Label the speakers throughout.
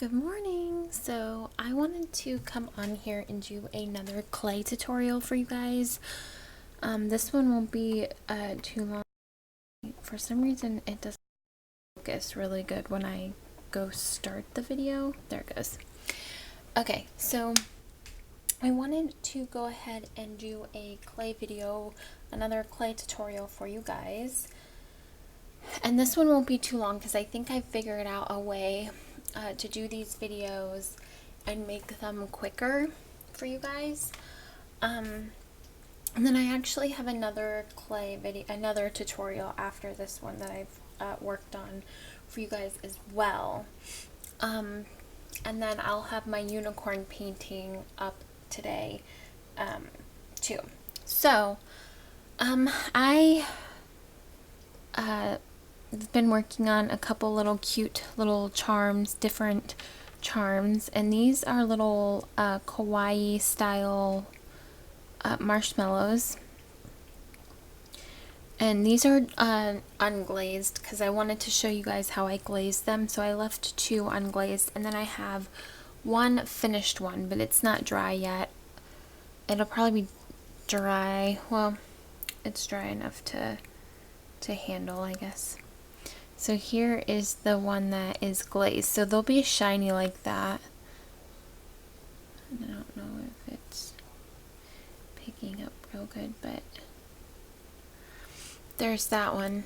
Speaker 1: Good morning. So I wanted to come on here and do another clay tutorial for you guys. This one won't be too long. For some reason it doesn't focus really good when I go start the video. There it goes. Okay, so I wanted to go ahead and do a clay video, another clay tutorial for you guys. And this one won't be too long because I think I figured out a way to do these videos and make them quicker for you guys. And then I actually have another clay video, another tutorial after this one that I've worked on for you guys as well. And then I'll have my unicorn painting up today too. So I've been working on a couple little cute little charms, different charms, and these are little kawaii style marshmallows, and these are unglazed because I wanted to show you guys how I glazed them, so I left two unglazed, and then I have one finished one, but it's not dry yet. It'll probably be dry, well, it's dry enough to handle, I guess. So here is the one that is glazed. So they'll be shiny like that. I don't know if it's picking up real good, but there's that one.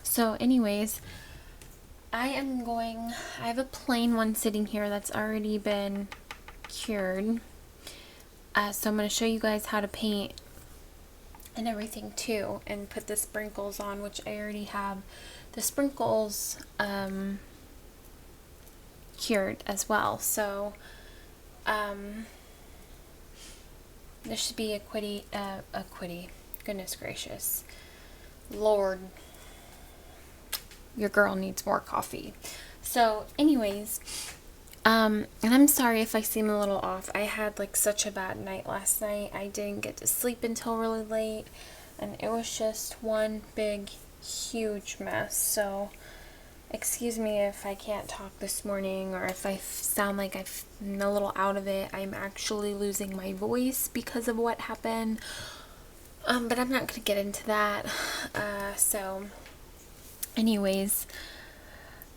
Speaker 1: So anyways, I have a plain one sitting here that's already been cured. So I'm going to show you guys how to paint and everything too, and put the sprinkles on, which I already have the sprinkles cured as well. So there should be a quitty, goodness gracious, Lord, your girl needs more coffee. So anyways, and I'm sorry if I seem a little off. I had like such a bad night last night. I didn't get to sleep until really late, and it was just one big huge mess. So excuse me if I can't talk this morning, or if I sound like I'm a little out of it. I'm actually losing my voice because of what happened, but I'm not going to get into that. So anyways,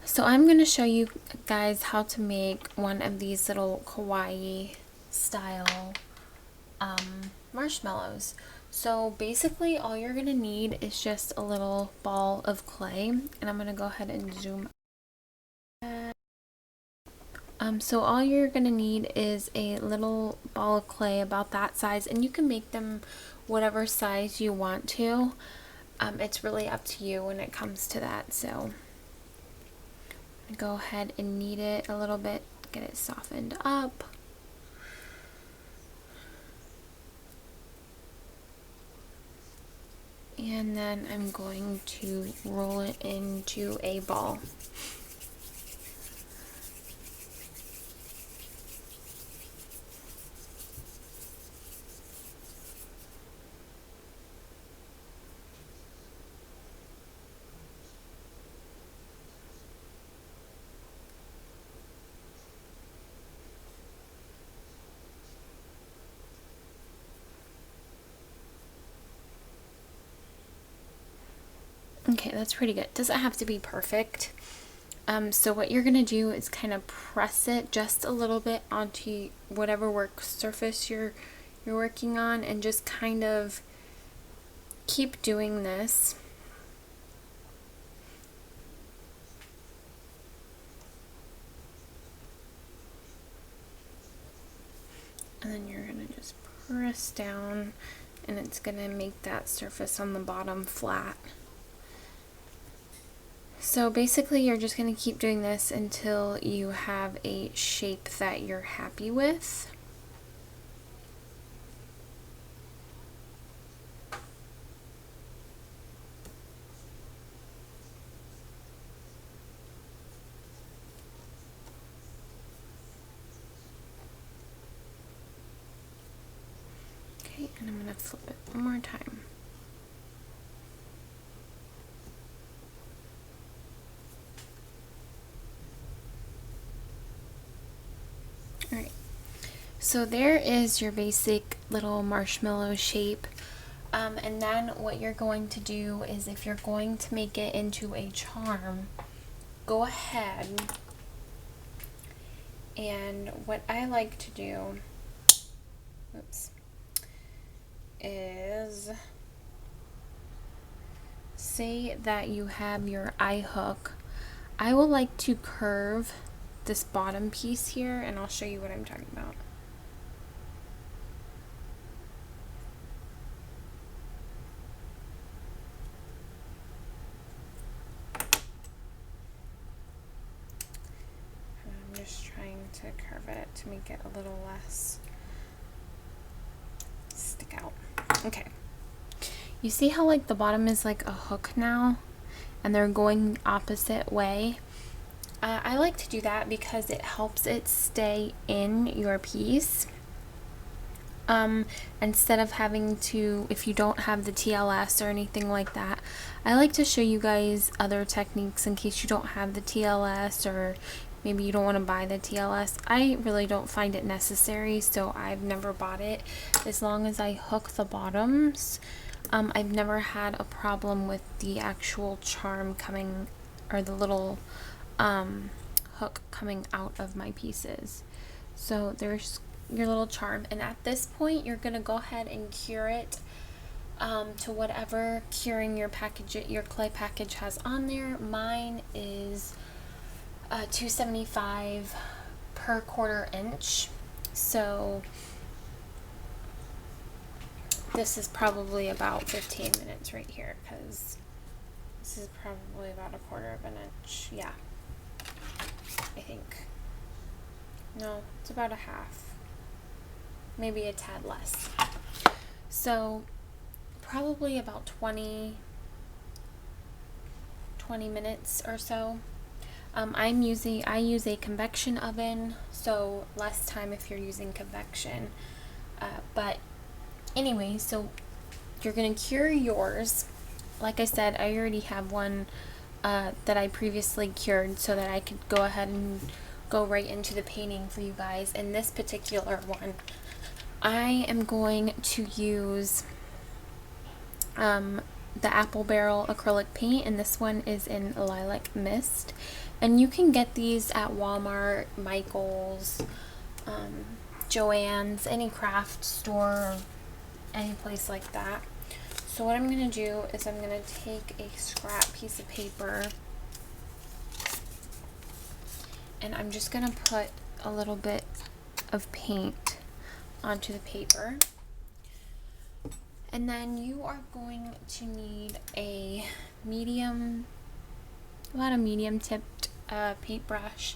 Speaker 1: so I'm going to show you guys how to make one of these little kawaii style marshmallows. So basically all you're going to need is just a little ball of clay, and I'm going to go ahead and zoom. So all you're going to need is a little ball of clay about that size, and you can make them whatever size you want to. It's really up to you when it comes to that. So go ahead and knead it a little bit, get it softened up. And then I'm going to roll it into a ball. Okay, that's pretty good. Doesn't have to be perfect. So what you're gonna do is kind of press it just a little bit onto whatever work surface you're working on, and just kind of keep doing this. And then you're gonna just press down, and it's gonna make that surface on the bottom flat. So basically you're just going to keep doing this until you have a shape that you're happy with. Okay, and I'm going to flip it one more time. So there is your basic little marshmallow shape. And then what you're going to do is, if you're going to make it into a charm, go ahead and what I like to do, is say that you have your eye hook. I will like to curve this bottom piece here, and I'll show you what I'm talking about. I'm just trying to curve it to make it a little less stick out. Okay. You see how like the bottom is like a hook now, and they're going opposite way? I like to do that because it helps it stay in your piece. Instead of having to, if you don't have the TLS or anything like that, I like to show you guys other techniques in case you don't have the TLS, or maybe you don't want to buy the TLS. I really don't find it necessary, so I've never bought it. As long as I hook the bottoms, I've never had a problem with the actual charm coming, or the little hook coming out of my pieces. So there's your little charm, and at this point you're gonna go ahead and cure it to whatever curing your clay package has on there. Mine is 275 per 1/4 inch, so this is probably about 15 minutes right here, because this is probably about 1/4 inch. Yeah, I think. No, it's about a half. Maybe a tad less. So probably about 20 minutes or so. I use a convection oven, so less time if you're using convection. But anyway, so you're gonna cure yours. Like I said, I already have one that I previously cured, so that I could go ahead and go right into the painting for you guys. In this particular one, I am going to use the Apple Barrel acrylic paint, and this one is in Lilac Mist. And you can get these at Walmart, Michael's, Joann's, any craft store, or any place like that. So what I'm going to do is I'm going to take a scrap piece of paper, and I'm just going to put a little bit of paint onto the paper. And then you are going to need about a medium tipped paintbrush.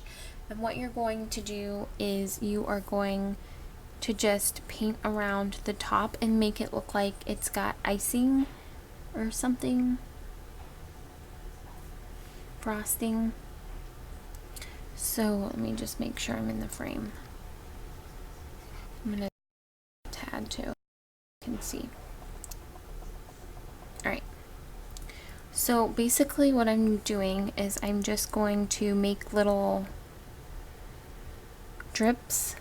Speaker 1: And what you're going to do is you are going to just paint around the top and make it look like it's got icing or something, frosting. So let me just make sure I'm in the frame. I'm gonna tad too, you can see. Alright, so basically what I'm doing is I'm just going to make little drips .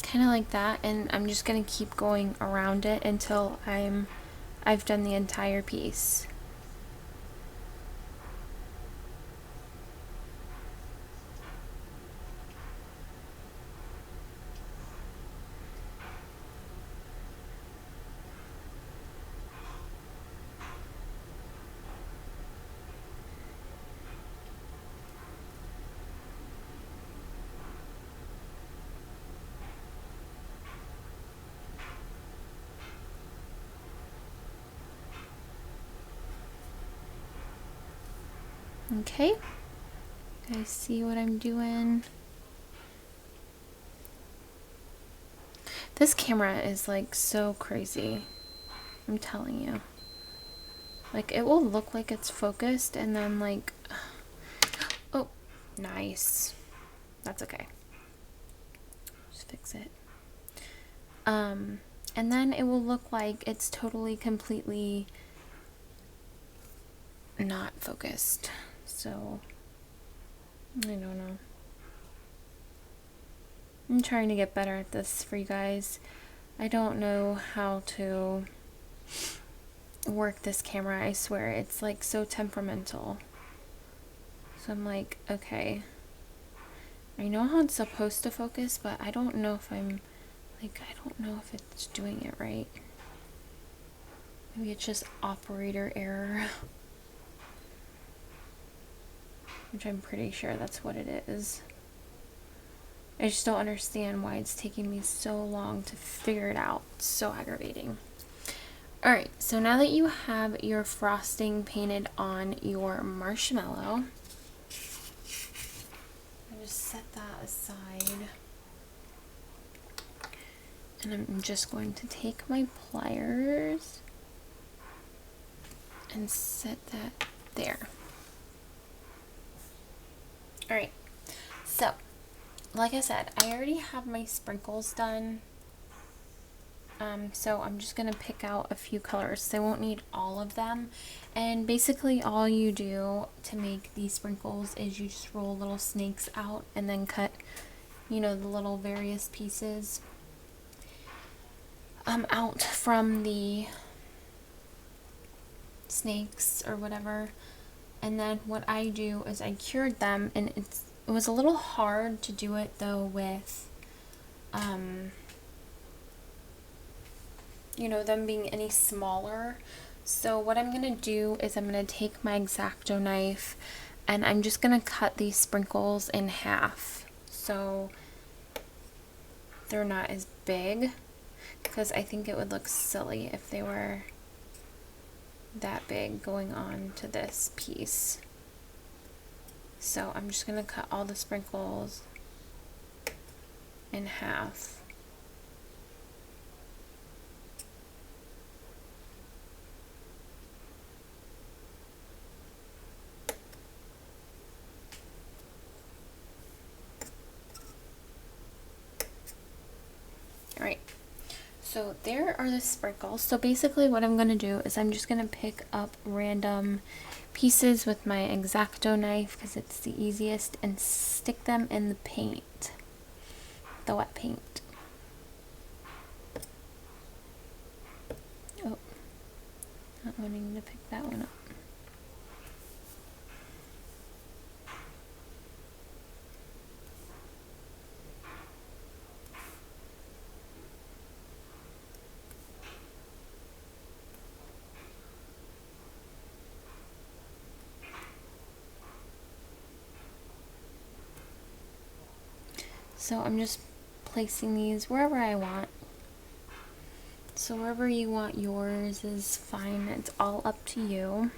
Speaker 1: Kind of like that, and I'm just going to keep going around it until I've done the entire piece. Okay, you guys see what I'm doing? This camera is like so crazy, I'm telling you. Like, it will look like it's focused, and then like, oh, nice. That's okay. Just fix it. And then it will look like it's totally, completely not focused. So, I don't know. I'm trying to get better at this for you guys. I don't know how to work this camera. I swear, it's like so temperamental. So I'm like, okay, I know how it's supposed to focus, but I don't know if I'm, like, I don't know if it's doing it right. Maybe it's just operator error. Which I'm pretty sure that's what it is. I just don't understand why it's taking me so long to figure it out. It's so aggravating. Alright, so now that you have your frosting painted on your marshmallow, I just set that aside. And I'm just going to take my pliers and set that there. Alright, so like I said, I already have my sprinkles done. So I'm just going to pick out a few colors. I won't need all of them. And basically all you do to make these sprinkles is you just roll little snakes out and then cut, you know, the little various pieces out from the snakes or whatever. And then what I do is I cured them, and it was a little hard to do it though with you know, them being any smaller. So what I'm gonna do is I'm gonna take my X-Acto knife and I'm just gonna cut these sprinkles in half so they're not as big, because I think it would look silly if they were that big going on to this piece. So I'm just gonna cut all the sprinkles in half. Alright, so there are the sprinkles. So basically what I'm going to do is I'm just going to pick up random pieces with my X-Acto knife because it's the easiest, and stick them in the paint, the wet paint. Oh, not wanting to pick that one up. So I'm just placing these wherever I want. So wherever you want yours is fine. It's all up to you.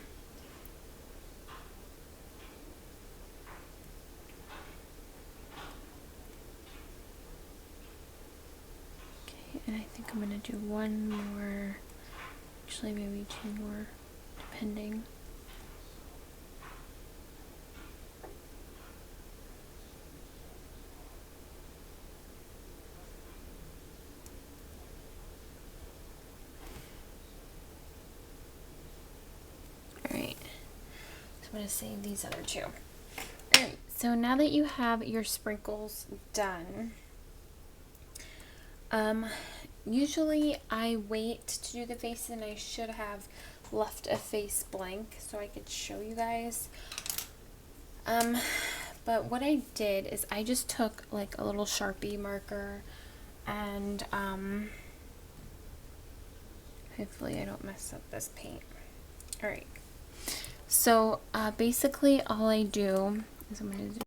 Speaker 1: Okay, and I think I'm going to do one more. Actually, maybe two more, depending. I'm going to save these other two. Alright, so now that you have your sprinkles done, usually I wait to do the face, and I should have left a face blank so I could show you guys. But what I did is I just took like a little Sharpie marker, and hopefully I don't mess up this paint. Alright. So basically all I do is I'm going to do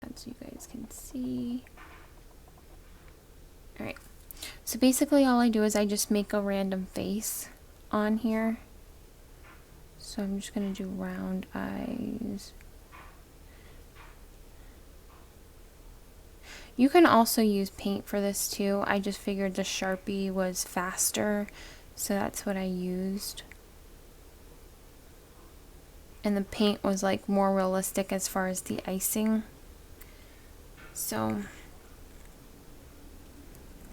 Speaker 1: that so you guys can see. Alright, so basically all I do is I just make a random face on here. So I'm just going to do round eyes. You can also use paint for this too. I just figured the Sharpie was faster, so that's what I used. And the paint was like more realistic as far as the icing. So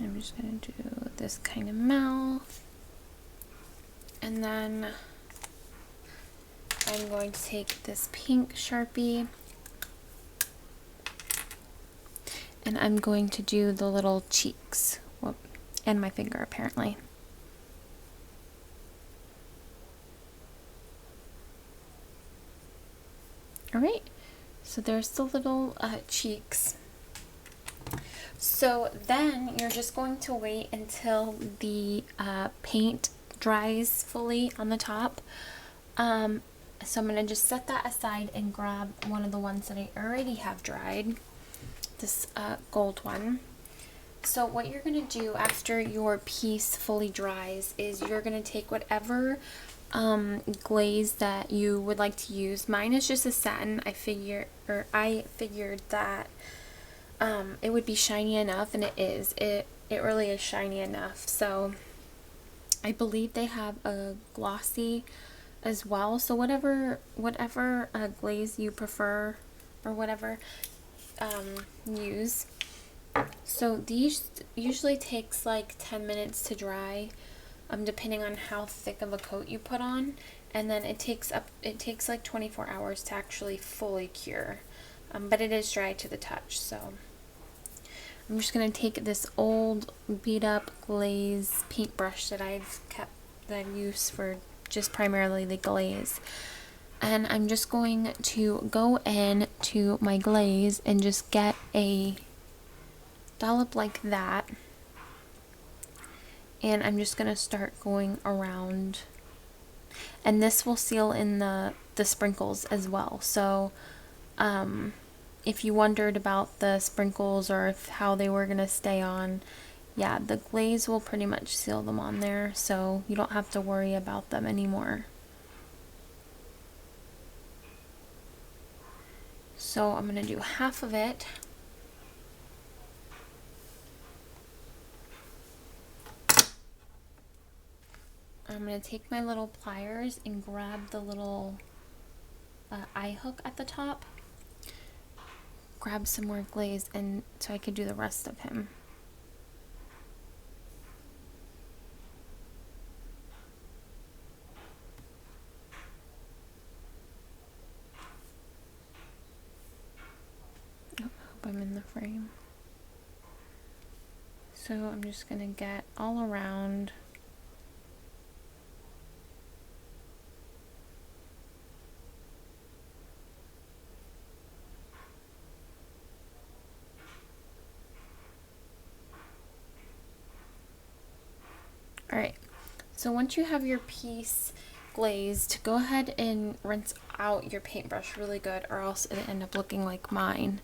Speaker 1: I'm just going to do this kind of mouth. And then I'm going to take this pink Sharpie and I'm going to do the little cheeks. Whoop, and my finger apparently. Alright, so there's the little cheeks. So then you're just going to wait until the paint dries fully on the top. So I'm going to just set that aside and grab one of the ones that I already have dried, this gold one. So what you're going to do after your piece fully dries is you're going to take whatever glaze that you would like to use. Mine is just a satin. I figured that it would be shiny enough, and it is. It really is shiny enough. So I believe they have a glossy as well. So whatever glaze you prefer or whatever, use. So these usually takes like 10 minutes to dry, depending on how thick of a coat you put on, and then it takes like 24 hours to actually fully cure, but it is dry to the touch. So I'm just going to take this old beat up glaze paintbrush that I've used for just primarily the glaze, and I'm just going to go in to my glaze and just get a dollop like that, and I'm just going to start going around, and this will seal in the sprinkles as well. So if you wondered about the sprinkles or how they were going to stay on, yeah, the glaze will pretty much seal them on there, so you don't have to worry about them anymore. So I'm going to do half of it. I'm going to take my little pliers and grab the little eye hook at the top, grab some more glaze, and so I could do the rest of him. Oh, I hope I'm in the frame. So I'm just going to get all around. Alright, so once you have your piece glazed, go ahead and rinse out your paintbrush really good, or else it'll end up looking like mine.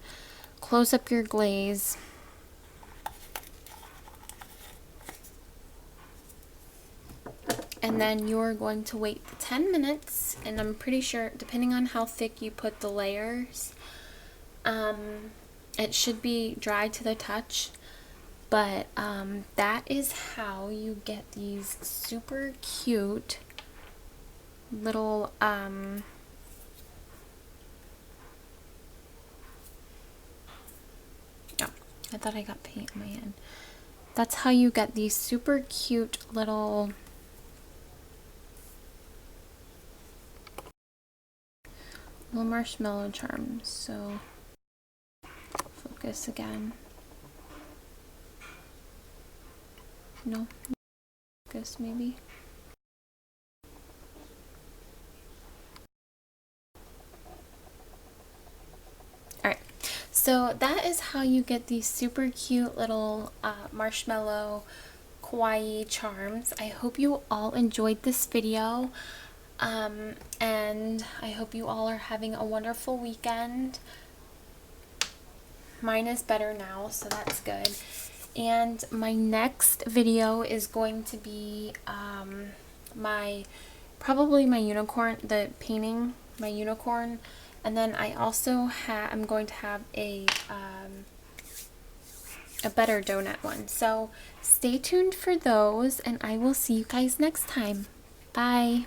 Speaker 1: Close up your glaze. And then you're going to wait 10 minutes, and I'm pretty sure, depending on how thick you put the layers, it should be dry to the touch. But that is how you get these super cute little oh, I thought I got paint on my hand. That's how you get these super cute little marshmallow charms. So focus again. No, focus maybe. Alright, so that is how you get these super cute little marshmallow kawaii charms. I hope you all enjoyed this video, and I hope you all are having a wonderful weekend. Mine is better now, so that's good. And my next video is going to be probably my unicorn, the painting my unicorn, and then I also I'm going to have a better donut one. So stay tuned for those, and I will see you guys next time. Bye.